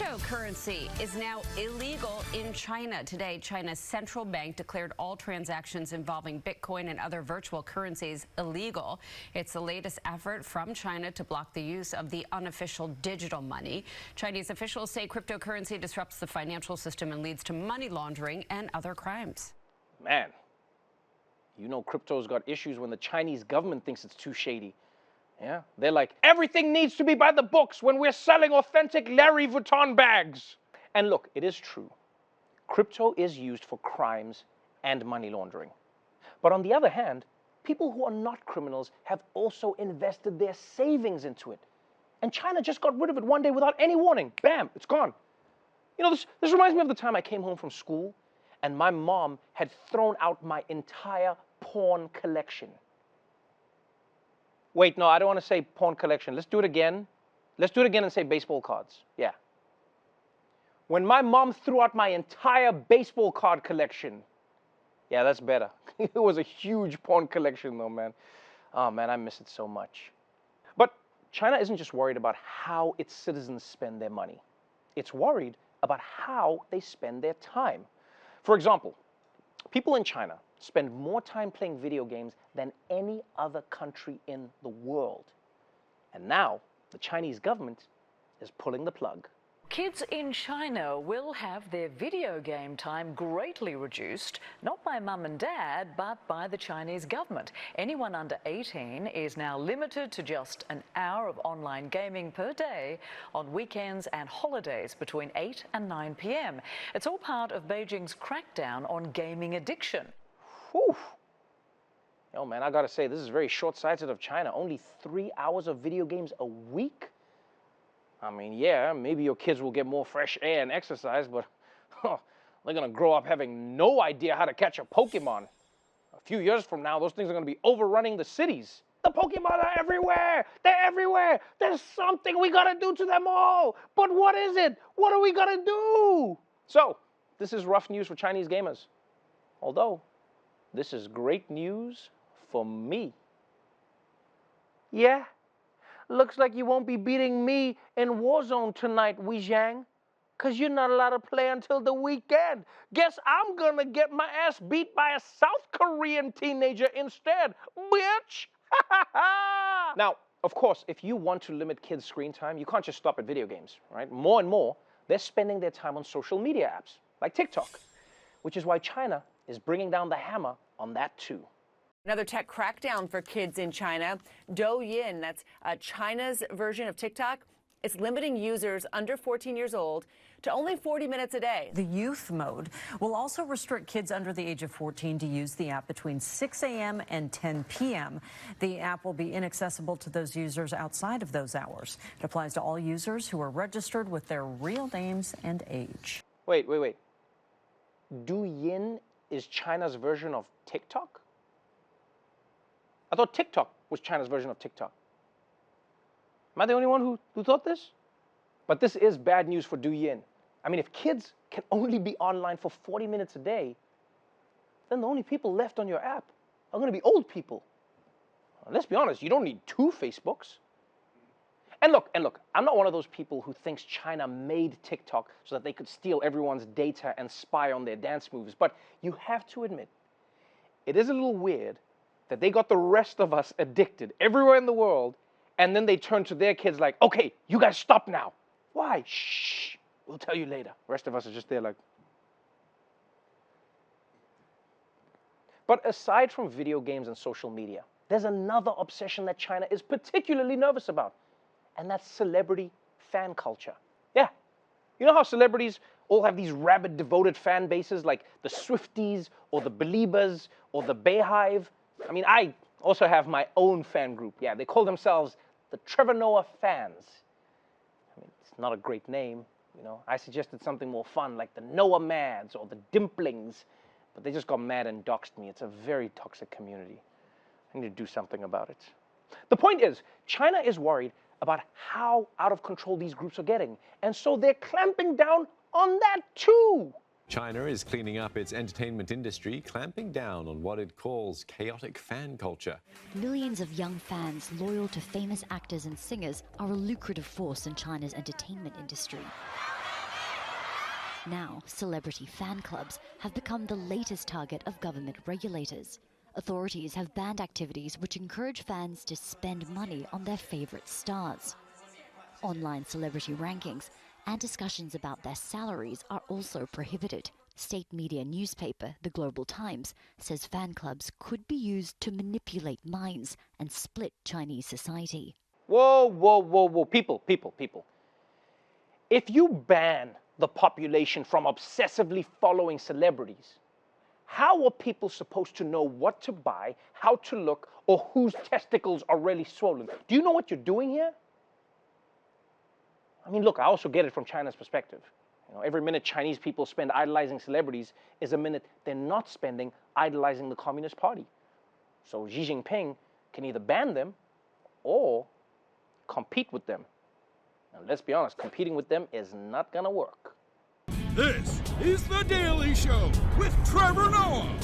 Cryptocurrency is now illegal in China. Today, China's central bank declared all transactions involving Bitcoin and other virtual currencies illegal. It's the latest effort from China to block the use of the unofficial digital money. Chinese officials say cryptocurrency disrupts the financial system and leads to money laundering and other crimes. Man, you know crypto's got issues when the Chinese government thinks it's too shady. Yeah, they're like, everything needs to be by the books when we're selling authentic Larry Vuitton bags. And look, it is true. Crypto is used for crimes and money laundering. But on the other hand, people who are not criminals have also invested their savings into it. And China just got rid of it one day without any warning. Bam, it's gone. You know, this reminds me of the time I came home from school and my mom had thrown out my entire porn collection. Wait, no, I don't want to say porn collection. Let's do it again. Let's do it again and say baseball cards. Yeah. When my mom threw out my entire baseball card collection. Yeah, that's better. It was a huge porn collection though, man. Oh man, I miss it so much. But China isn't just worried about how its citizens spend their money. It's worried about how they spend their time. For example, people in China spend more time playing video games than any other country in the world. And now, the Chinese government is pulling the plug. Kids in China will have their video game time greatly reduced, not by mum and dad, but by the Chinese government. Anyone under 18 is now limited to just an hour of online gaming per day on weekends and holidays between 8 and 9 p.m. It's all part of Beijing's crackdown on gaming addiction. Whew. Yo, man, I gotta say, this is very short-sighted of China. Only 3 hours of video games a week? I mean, yeah, maybe your kids will get more fresh air and exercise, but they're gonna grow up having no idea how to catch a Pokemon. A few years from now, those things are gonna be overrunning the cities. The Pokemon are everywhere! They're everywhere! There's something we gotta do to them all! But what is it? What are we gonna do? So, this is rough news for Chinese gamers. Although, this is great news for me. Yeah, looks like you won't be beating me in Warzone tonight, Wei Zhang, because you're not allowed to play until the weekend. Guess I'm gonna get my ass beat by a South Korean teenager instead, bitch! Now, of course, if you want to limit kids' screen time, you can't just stop at video games, right? More and more, they're spending their time on social media apps, like TikTok, which is why China is bringing down the hammer on that too. Another tech crackdown for kids in China. Douyin, that's China's version of TikTok, it's limiting users under 14 years old to only 40 minutes a day. The youth mode will also restrict kids under the age of 14 to use the app between 6 a.m. and 10 p.m. The app will be inaccessible to those users outside of those hours. It applies to all users who are registered with their real names and age. Wait. Douyin is China's version of TikTok? I thought TikTok was China's version of TikTok. Am I the only one who thought this? But this is bad news for Douyin. I mean, if kids can only be online for 40 minutes a day, then the only people left on your app are going to be old people. Let's be honest, you don't need 2 Facebooks. And look, I'm not one of those people who thinks China made TikTok so that they could steal everyone's data and spy on their dance moves. But you have to admit, it is a little weird that they got the rest of us addicted everywhere in the world, and then they turn to their kids like, okay, you guys stop now. Why? Shh, we'll tell you later. The rest of us are just there like. But aside from video games and social media, there's another obsession that China is particularly nervous about. And that's celebrity fan culture. Yeah, you know how celebrities all have these rabid, devoted fan bases like the Swifties or the Beliebers or the Bayhive? I mean, I also have my own fan group. Yeah, they call themselves the Trevor Noah fans. I mean, it's not a great name, you know. I suggested something more fun like the Noah Mads or the Dimplings, but they just got mad and doxed me. It's a very toxic community. I need to do something about it. The point is, China is worried about how out of control these groups are getting. And so they're clamping down on that too. China is cleaning up its entertainment industry, clamping down on what it calls chaotic fan culture. Millions of young fans loyal to famous actors and singers are a lucrative force in China's entertainment industry. Now, celebrity fan clubs have become the latest target of government regulators. Authorities have banned activities which encourage fans to spend money on their favorite stars. Online celebrity rankings and discussions about their salaries are also prohibited. State media newspaper, The Global Times, says fan clubs could be used to manipulate minds and split Chinese society. Whoa, whoa, whoa, whoa. People. If you ban the population from obsessively following celebrities, how are people supposed to know what to buy, how to look, or whose testicles are really swollen? Do you know what you're doing here? I mean, look, I also get it from China's perspective. You know, every minute Chinese people spend idolizing celebrities is a minute they're not spending idolizing the Communist Party. So Xi Jinping can either ban them or compete with them. Now, let's be honest, competing with them is not gonna work. This is The Daily Show with Trevor Noah.